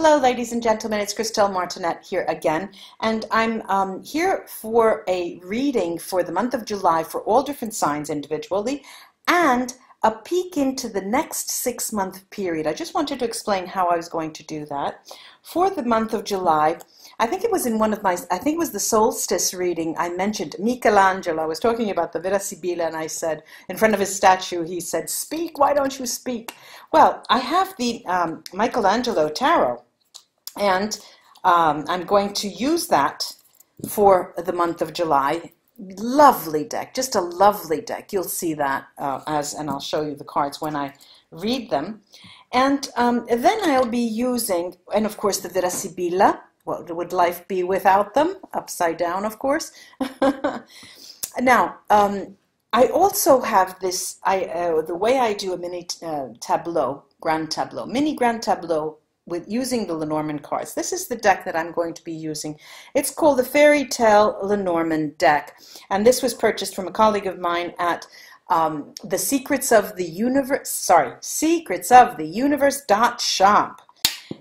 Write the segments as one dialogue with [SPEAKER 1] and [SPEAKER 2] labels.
[SPEAKER 1] Hello, ladies and gentlemen, it's Christelle Martinette here again, and I'm here for a reading for the month of July for all different signs individually, and a peek into the next 6-month period. I just wanted to explain how I was going to do that. For the month of July, I think it was in one of my, I think it was the solstice reading, I mentioned Michelangelo. I was talking about the VERA SIBILLA, and I said, in front of his statue, he said, "Speak, why don't you speak?" Well, I have the Michelangelo Tarot, and I'm going to use that for the month of July. Lovely deck, just a lovely deck. You'll see that and I'll show you the cards when I read them. And then I'll be using, and of course the VERA SIBILLA. What would life be without them? Upside down, of course. Now, I also have this, the way I do a mini tableau, grand tableau, mini grand tableau with using the Lenormand cards. This is the deck that I'm going to be using. It's called the Fairy Tale Lenormand deck, and this was purchased from a colleague of mine at the Secrets of the Universe.shop.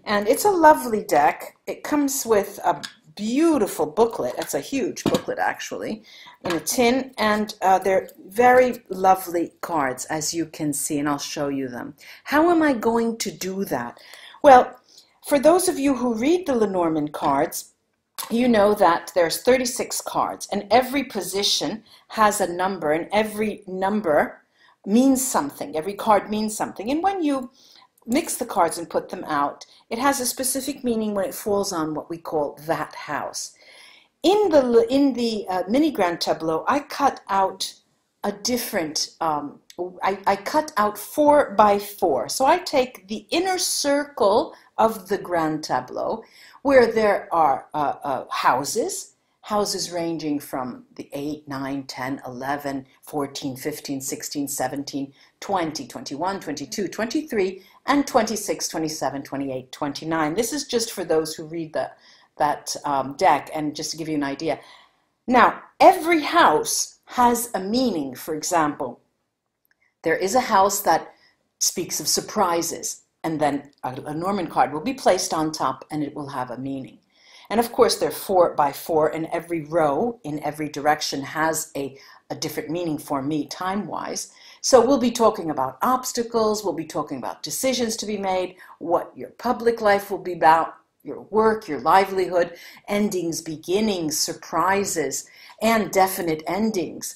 [SPEAKER 1] And it's a lovely deck. It comes with a beautiful booklet. It's a huge booklet, actually, in a tin, and they're very lovely cards, as you can see, and I'll show you them. How am I going to do that? Well, for those of you who read the Lenormand cards, you know that there's 36 cards, and every position has a number, and every number means something. Every card means something, and when you mix the cards and put them out, it has a specific meaning when it falls on what we call that house. In the mini grand tableau, I cut out a different, I cut out 4 by 4. So I take the inner circle of the grand tableau, where there are houses ranging from the 8, 9, 10, 11, 14, 15, 16, 17, 20, 21, 22, 23, and 26, 27, 28, 29. This is just for those who read that deck, and just to give you an idea. Now, every house has a meaning. For example, there is a house that speaks of surprises, and then a Lenormand card will be placed on top, and it will have a meaning. And of course, they're 4 by 4, and every row in every direction has a different meaning for me time-wise. So we'll be talking about obstacles, we'll be talking about decisions to be made, what your public life will be about, your work, your livelihood, endings, beginnings, surprises, and definite endings,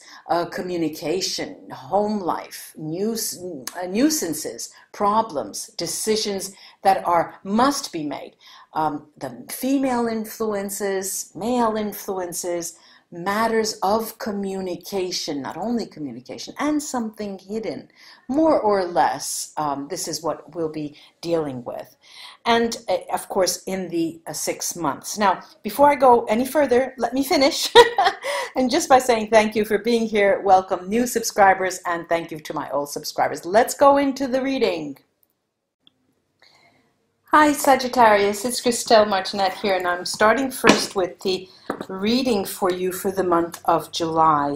[SPEAKER 1] communication, home life, nuisances, problems, decisions that must be made. The female influences, male influences, matters of communication, not only communication, and something hidden, more or less. This is what we'll be dealing with. And of course, in the 6 months. Now, before I go any further, let me finish. And just by saying thank you for being here, welcome new subscribers, and thank you to my old subscribers. Let's go into the reading. Hi Sagittarius, it's Christelle Martinette here, and I'm starting first with the reading for you for the month of July.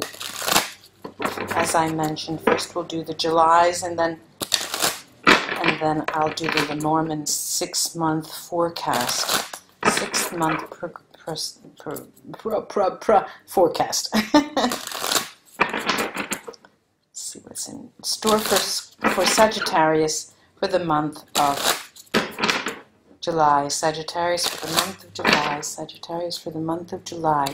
[SPEAKER 1] As I mentioned, first we'll do the Julys, and then I'll do the Lenormand 6-month forecast. 6-month forecast. Let's see what's in store for Sagittarius for the month of July. Sagittarius for the month of July. Sagittarius for the month of July.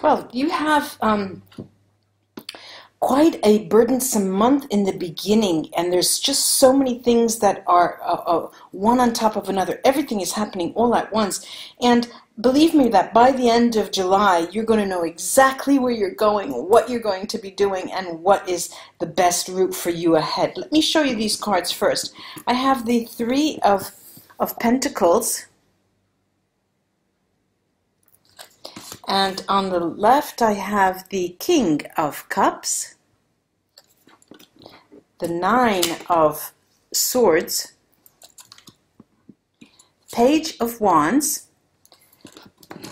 [SPEAKER 1] Well, you have quite a burdensome month in the beginning, and there's just so many things that are one on top of another. Everything is happening all at once, and believe me that by the end of July, you're going to know exactly where you're going, what you're going to be doing, and what is the best route for you ahead. Let me show you these cards first. I have the 3 of Pentacles, And on the left, I have the King of Cups, the Nine of Swords, Page of Wands.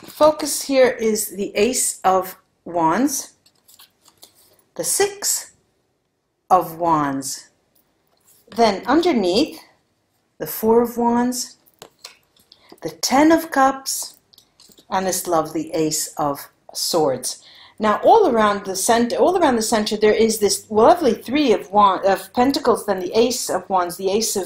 [SPEAKER 1] Focus here is the Ace of Wands, the Six of Wands. Then underneath, the Four of Wands, the Ten of Cups, and this lovely Ace of Swords. Now, all around the center, there is this lovely Three of Pentacles, then the Ace of Wands, the Ace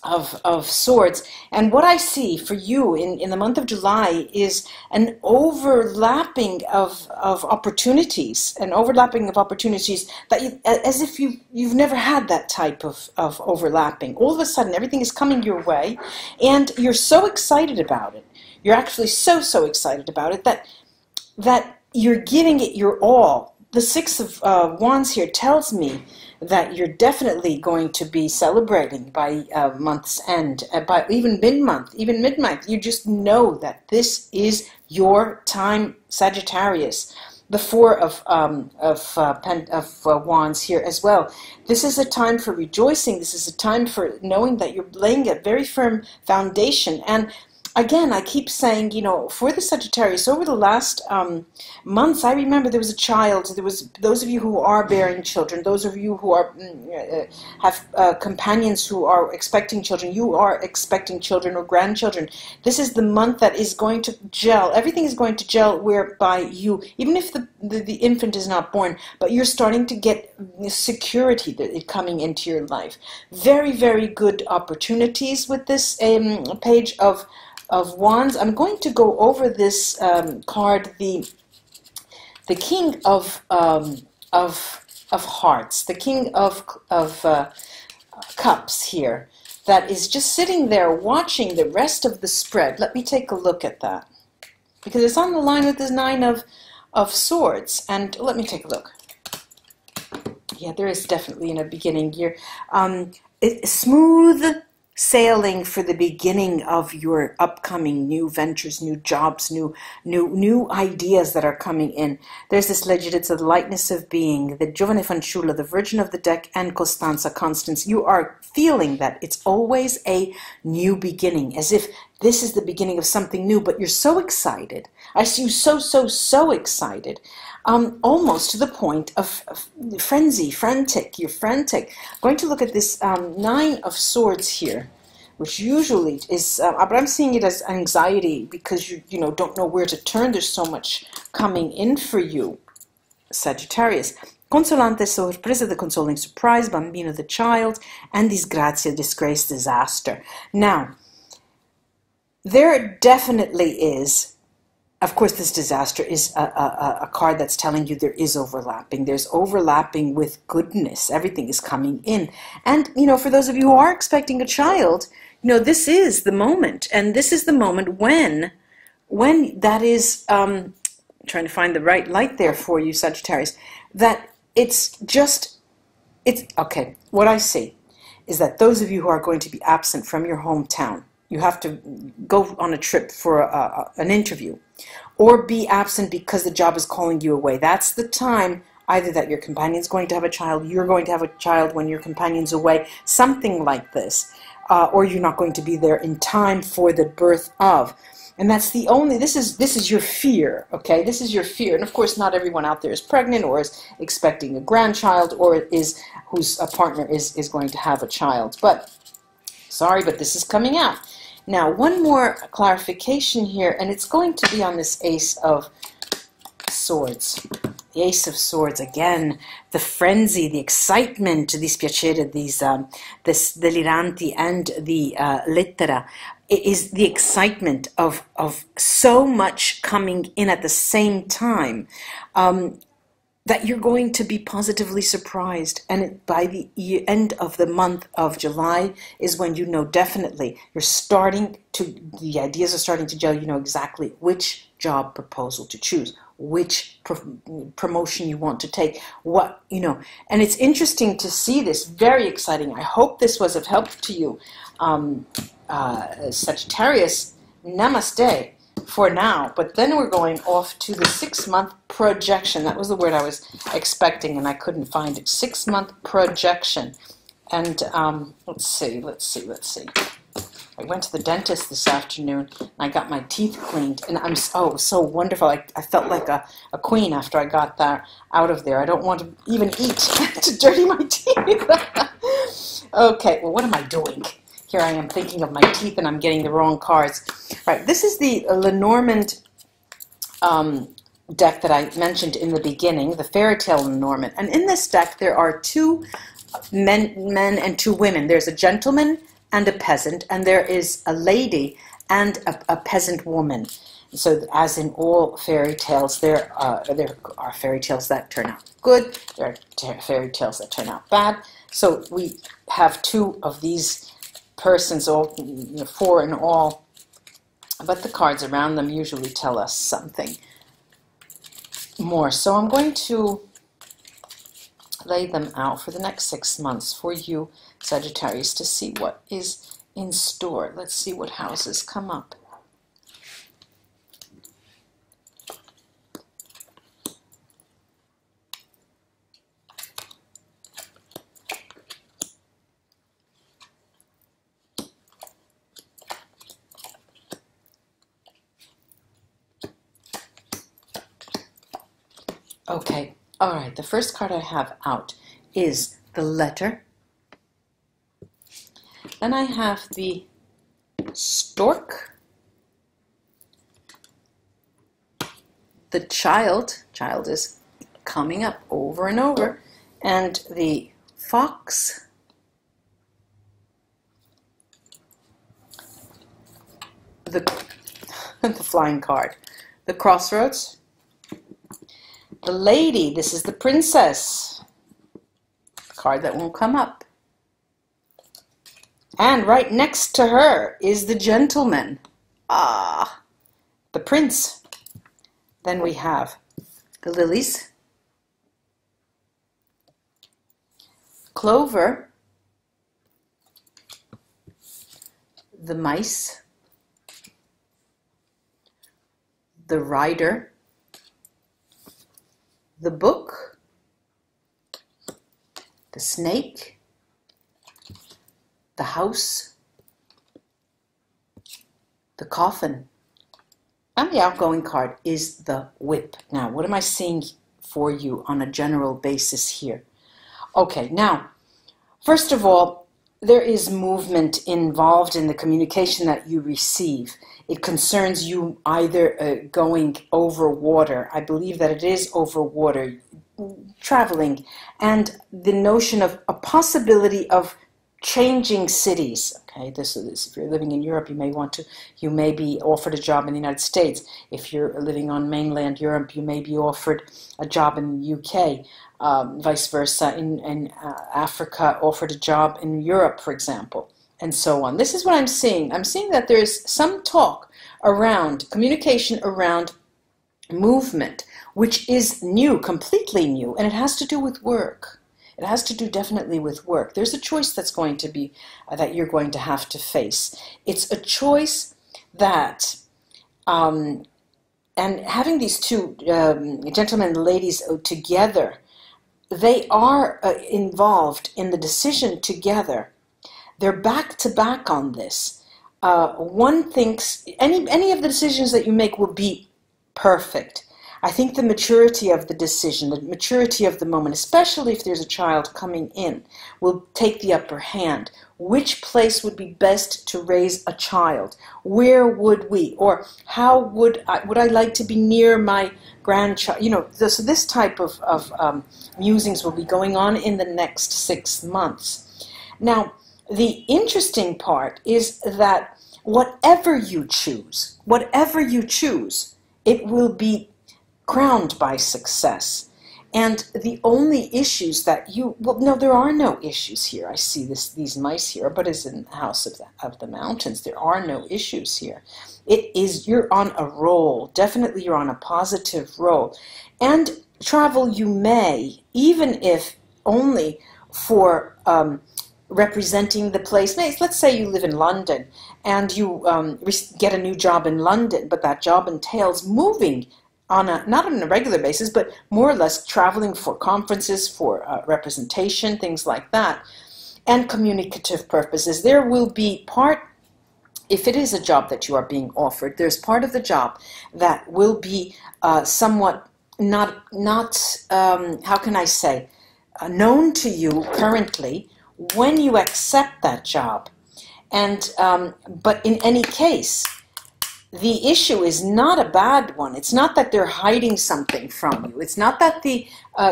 [SPEAKER 1] of Swords. And what I see for you in the month of July is an overlapping of opportunities, that as if you've never had that type of overlapping. All of a sudden, everything is coming your way, and you're so excited about it. You're actually so excited about it that you're giving it your all. The Six of Wands here tells me that you're definitely going to be celebrating by month's end, by even mid-month, even mid-month. You just know that this is your time, Sagittarius. The Four of Wands here as well. This is a time for rejoicing. This is a time for knowing that you're laying a very firm foundation. And again, I keep saying, you know, for the Sagittarius, over the last months, I remember there was a child. There was those of you who are bearing children, those of you who are have companions who are expecting children. You are expecting children or grandchildren. This is the month that is going to gel. Everything is going to gel, whereby you, even if the infant is not born, but you're starting to get security coming into your life. Very, very good opportunities with this Page of Wands. I'm going to go over this card, the King of Hearts, the King of Cups here, that is just sitting there watching the rest of the spread. Let me take a look at that, because it's on the line with this Nine of Swords. And let me take a look. Yeah, there is definitely a beginning here. Smooth sailing for the beginning of your upcoming new ventures, new jobs, new ideas that are coming in. There's this legend, it's the lightness of being, the Giovane Fanciulla, the Virgin of the deck, and Costanza, Constance. You are feeling that it's always a new beginning, as if this is the beginning of something new, but you're so excited. I see you so excited. Almost to the point of frenzy, frantic. You're frantic. I'm going to look at this Nine of Swords here, which usually is, but I'm seeing it as anxiety, because you don't know where to turn. There's so much coming in for you, Sagittarius. Consolante sorpresa, the consoling surprise, bambino, the child, and disgrazia, disgrace, disaster. Now, there definitely is. Of course, this disaster is a card that's telling you there is overlapping. There's overlapping with goodness. Everything is coming in. And, for those of you who are expecting a child, this is the moment. And this is the moment when that is, I'm trying to find the right light there for you, Sagittarius, that it's okay. What I see is that those of you who are going to be absent from your hometown, you have to go on a trip for an interview, or be absent because the job is calling you away. That's the time either that your companion's going to have a child, you're going to have a child when your companion's away, something like this, or you're not going to be there in time for the birth of. And that's the only, this is your fear, okay? This is your fear. And of course, not everyone out there is pregnant or is expecting a grandchild or whose partner is going to have a child. But, sorry, but this is coming out. Now, one more clarification here, and it's going to be on this Ace of Swords. The Ace of Swords, again, the frenzy, the excitement, dispiacere, this deliranti, and the lettera. It is the excitement of so much coming in at the same time, that you're going to be positively surprised. And by the end of the month of July is when you know definitely the ideas are starting to gel. You know exactly which job proposal to choose, which promotion you want to take, and it's interesting to see this, very exciting. I hope this was of help to you, Sagittarius. Namaste for now. But then we're going off to the 6-month projection. That was the word I was expecting, and I couldn't find it. 6-month projection. And let's see. I went to the dentist this afternoon, and I got my teeth cleaned, and I'm so wonderful. I felt like a queen after I got that out of there. I don't want to even eat to dirty my teeth. Okay, well, what am I doing? Here I am thinking of my teeth, and I'm getting the wrong cards. Right, this is the Lenormand deck that I mentioned in the beginning, the Fairy Tale Lenormand. And in this deck, there are 2 men and 2 women. There's a gentleman and a peasant, and there is a lady and a peasant woman. So as in all fairy tales, there are fairy tales that turn out good, there are fairy tales that turn out bad. So we have 2 of these persons, all 4 in all, but the cards around them usually tell us something more. So I'm going to lay them out for the next 6 months for you, Sagittarius, to see what is in store. Let's see what houses come up. Okay, all right, the first card I have out is the Letter. Then I have the Stork, the Child is coming up over and over, and the Fox, the Flying card, the Crossroads, the Lady. This is the Princess, card that won't come up. And right next to her is the Gentleman. Ah, the Prince. Then we have the Lilies, Clover, the Mice, the Rider, the Book, the Snake, the House, the Coffin, and the outgoing card is the Whip. Now, what am I seeing for you on a general basis here? Okay, now, first of all, there is movement involved in the communication that you receive. It concerns you either going over water. I believe that it is over water, traveling, and the notion of a possibility of changing cities. Okay, this is if you're living in Europe, you may be offered a job in the United States. If you're living on mainland Europe, you may be offered a job in the UK. Vice versa, in Africa, offered a job in Europe, for example, and so on. This is what I'm seeing. I'm seeing that there's some talk around communication, around movement, which is new, completely new, and it has to do with work. It has to do definitely with work. There's a choice that's going to be, that you're going to have to face. It's a choice that, and having these 2 gentlemen and ladies together, they are involved in the decision together. They're back to back on this. One thinks any of the decisions that you make will be perfect. I think the maturity of the decision, the maturity of the moment, especially if there's a child coming in, will take the upper hand. Which place would be best to raise a child? Where would we? Or how would I like to be near my grandchild? You know, so this type of musings will be going on in the next 6 months. Now, the interesting part is that whatever you choose, it will be crowned by success. And the only issues that no, there are no issues here. I see these mice here, but it's in the House of the Mountains. There are no issues here. It is, you're on a roll. Definitely you're on a positive roll. And travel you may, even if only for representing the place. Let's say you live in London and you get a new job in London, but that job entails moving on not on a regular basis, but more or less traveling for conferences, for representation, things like that, and communicative purposes. There will be part, if it is a job that you are being offered, there's part of the job that will be somewhat not how can I say, known to you currently when you accept that job. And but in any case, the issue is not a bad one. It's not that they're hiding something from you. It's not that the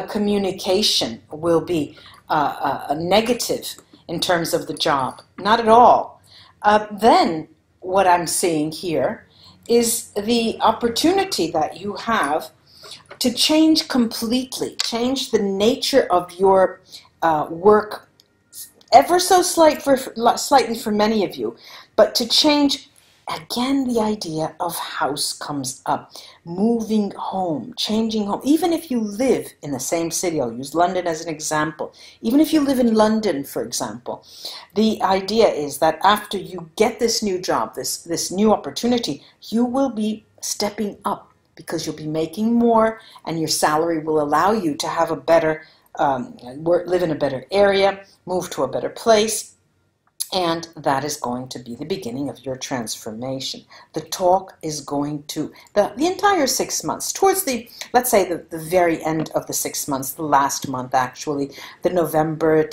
[SPEAKER 1] communication will be a negative in terms of the job. Not at all. Then what I'm seeing here is the opportunity that you have to change completely, change the nature of your work ever so slightly for many of you, but to change, again, the idea of house comes up. Moving home, changing home. Even if you live in the same city, I'll use London as an example. Even if you live in London, for example, the idea is that after you get this new job, this new opportunity, you will be stepping up because you'll be making more and your salary will allow you to have a better, live in a better area, move to a better place. And that is going to be the beginning of your transformation. The talk is going to, the entire 6 months, towards the, let's say the very end of the 6 months, the last month actually, the November,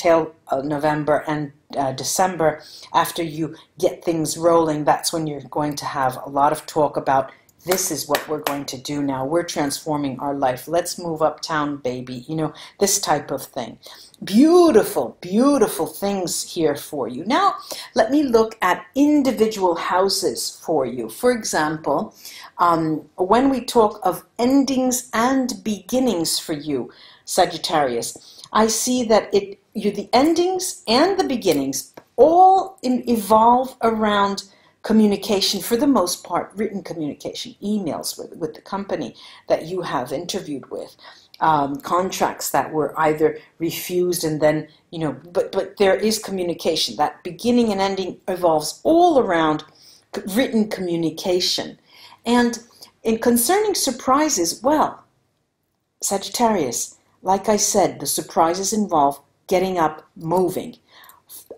[SPEAKER 1] November and December, after you get things rolling, that's when you're going to have a lot of talk about, this is what we're going to do now. We're transforming our life. Let's move uptown, baby. You know, this type of thing. Beautiful, beautiful things here for you. Now, let me look at individual houses for you. For example, when we talk of endings and beginnings for you, Sagittarius, I see that the endings and the beginnings all evolve around communication, for the most part, written communication, emails with the company that you have interviewed with, contracts that were either refused and then, you know, but there is communication. That beginning and ending evolves all around written communication. And in concerning surprises, well, Sagittarius, like I said, the surprises involve getting up, moving.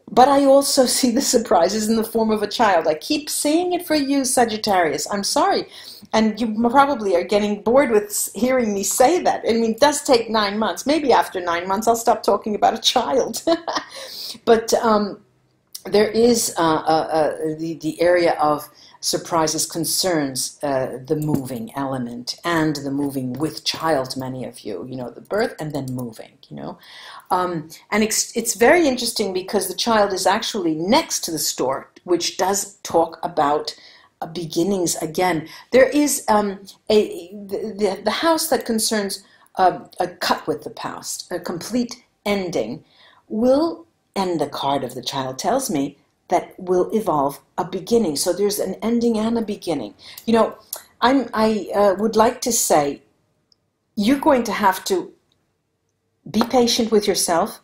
[SPEAKER 1] But I also see the surprises in the form of a child. I keep saying it for you, Sagittarius. I'm sorry. And you probably are getting bored with hearing me say that. I mean, it does take 9 months. Maybe after 9 months, I'll stop talking about a child. But there is the area of surprises concerns the moving element and the moving with child, many of you. You know, the birth and then moving, you know. And it's very interesting because the child is actually next to the store, which does talk about beginnings again. There is the house that concerns a cut with the past, a complete ending, will, and the card of the child tells me, that will evolve a beginning. So there's an ending and a beginning. You know, I would like to say you're going to have to be patient with yourself.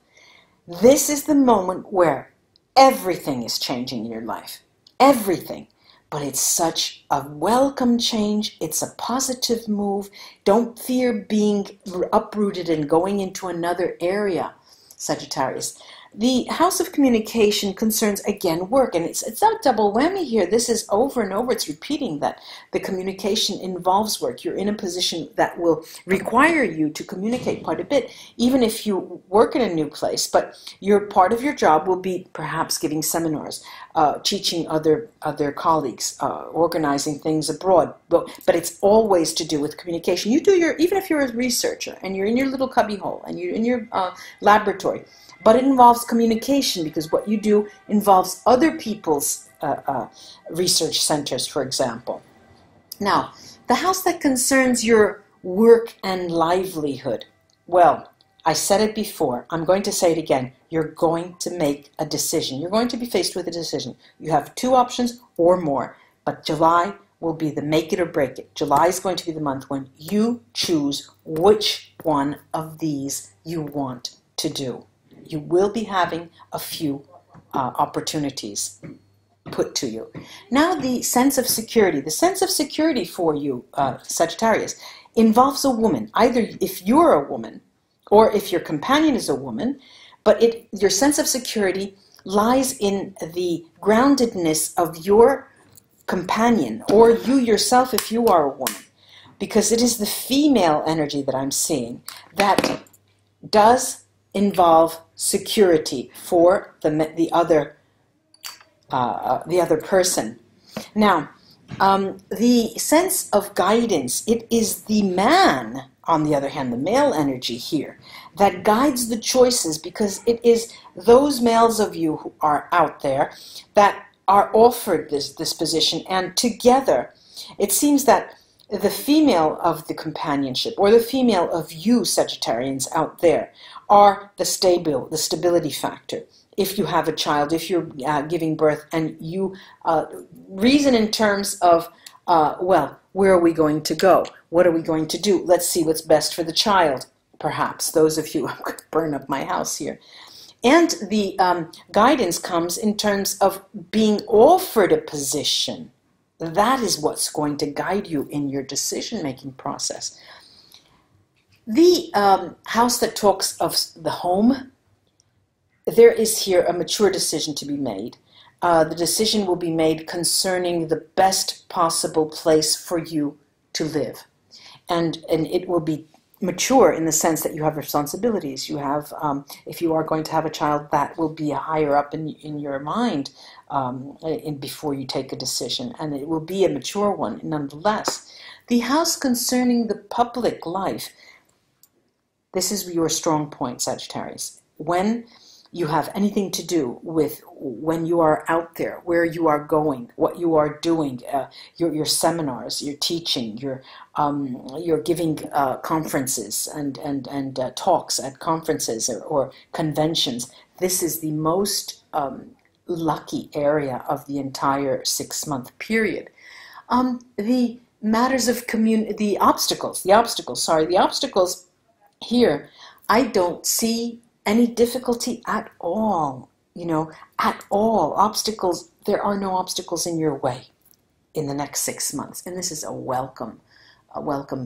[SPEAKER 1] This is the moment where everything is changing in your life. Everything. But it's such a welcome change. It's a positive move. Don't fear being uprooted and going into another area, Sagittarius. The house of communication concerns, again, work, and it's not double whammy here. This is over and over. It's repeating that the communication involves work. You're in a position that will require you to communicate quite a bit, even if you work in a new place. But part of your job will be perhaps giving seminars, teaching other colleagues, organizing things abroad. But it's always to do with communication. You do even if you're a researcher and you're in your little cubbyhole and you're in your laboratory. But it involves communication because what you do involves other people's research centers, for example. Now, the house that concerns your work and livelihood. Well, I said it before. I'm going to say it again. You're going to make a decision. You're going to be faced with a decision. You have 2 options or more. But July will be the make it or break it. July is going to be the month when you choose which one of these you want to do. You will be having a few opportunities put to you. Now the sense of security. The sense of security for you, Sagittarius, involves a woman. Either if you're a woman or if your companion is a woman, but your sense of security lies in the groundedness of your companion or you yourself if you are a woman. Because it is the female energy that I'm seeing that does involve security for the other person. Now, the sense of guidance, it is the man, on the other hand, the male energy here, that guides the choices, because it is those males of you who are out there that are offered this position, and together it seems that the female of the companionship, or the female of you Sagittarians out there, are the stability factor. If you have a child, if you're giving birth, and you reason in terms of, well, where are we going to go? What are we going to do? Let's see what's best for the child, perhaps. Those of you, I'm going to burn up my house here. And the guidance comes in terms of being offered a position. That is what's going to guide you in your decision-making process. The house that talks of the home, there is here a mature decision to be made. The decision will be made concerning the best possible place for you to live. And it will be mature in the sense that you have responsibilities. You have, if you are going to have a child, that will be higher up in your mind before you take a decision. And it will be a mature one nonetheless. The house concerning the public life, this is your strong point, Sagittarius. When you have anything to do with when you are out there, where you are going, what you are doing, your seminars, your teaching, you're giving conferences and talks at conferences or conventions. This is the most lucky area of the entire 6-month period. The matters of the obstacles here, I don't see any difficulty at all, at all. Obstacles, there are no obstacles in your way in the next 6 months. And this is a welcome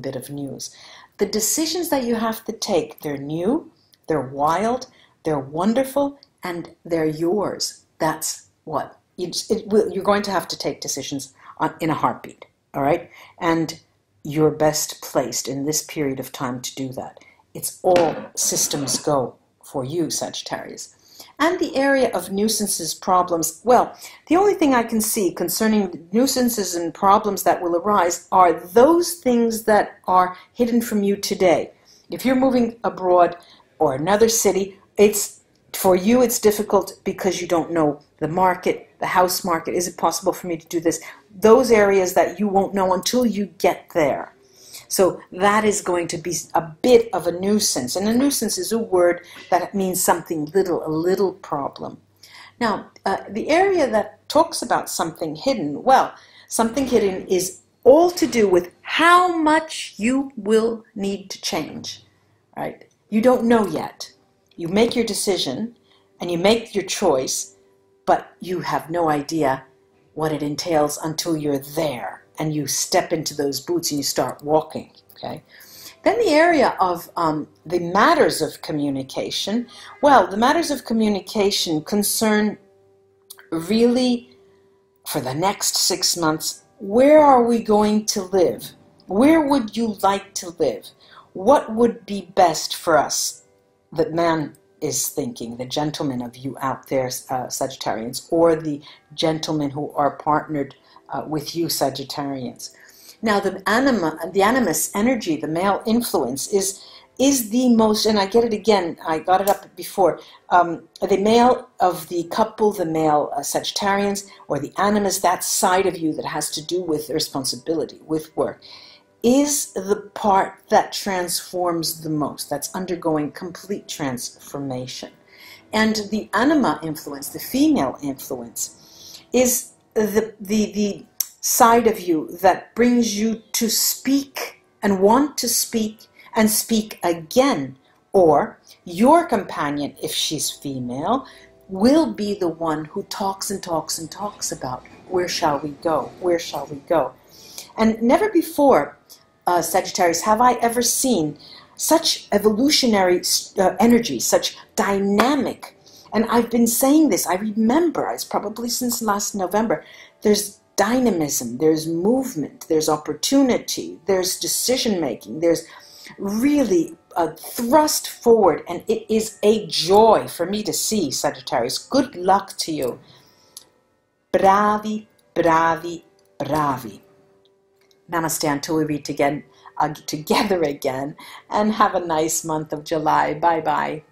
[SPEAKER 1] bit of news. The decisions that you have to take, they're new, they're wild, they're wonderful, and they're yours. That's what. You're going to have to take decisions in a heartbeat, all right? And you're best placed in this period of time to do that. It's all systems go for you, Sagittarius. And the area of nuisances, problems, well, the only thing I can see concerning nuisances and problems that will arise are those things that are hidden from you today. If you're moving abroad or another city, for you it's difficult because you don't know the market, the house market. Is it possible for me to do this? Those areas that you won't know until you get there. So that is going to be a bit of a nuisance. And a nuisance is a word that means something little, a little problem. Now, the area that talks about something hidden, well, something hidden is all to do with how much you will need to change, right? You don't know yet. You make your decision and you make your choice, but you have no idea what it entails until you're there. And you step into those boots and you start walking, okay? Then the area of the matters of communication. Well, the matters of communication concern really, for the next 6 months, where are we going to live? Where would you like to live? What would be best for us? The man is thinking, the gentleman of you out there, Sagittarians, or the gentlemen who are partnered with you, Sagittarians. Now, the animus energy, the male influence, is the most, and I get it again, I got it up before, the male of the couple, the male Sagittarians, or the animus, that side of you that has to do with responsibility, with work, is the part that transforms the most, that's undergoing complete transformation. And the anima influence, the female influence, is the side of you that brings you to speak and want to speak and speak again, or your companion, if she's female, will be the one who talks and talks and talks about where shall we go, where shall we go. And never before, Sagittarius, have I ever seen such evolutionary energy, such dynamic. And I've been saying this, I remember, it's probably since last November, there's dynamism, there's movement, there's opportunity, there's decision making, there's really a thrust forward, and it is a joy for me to see, Sagittarius. Good luck to you. Bravi, bravi, bravi. Namaste until we meet together again, and have a nice month of July. Bye-bye.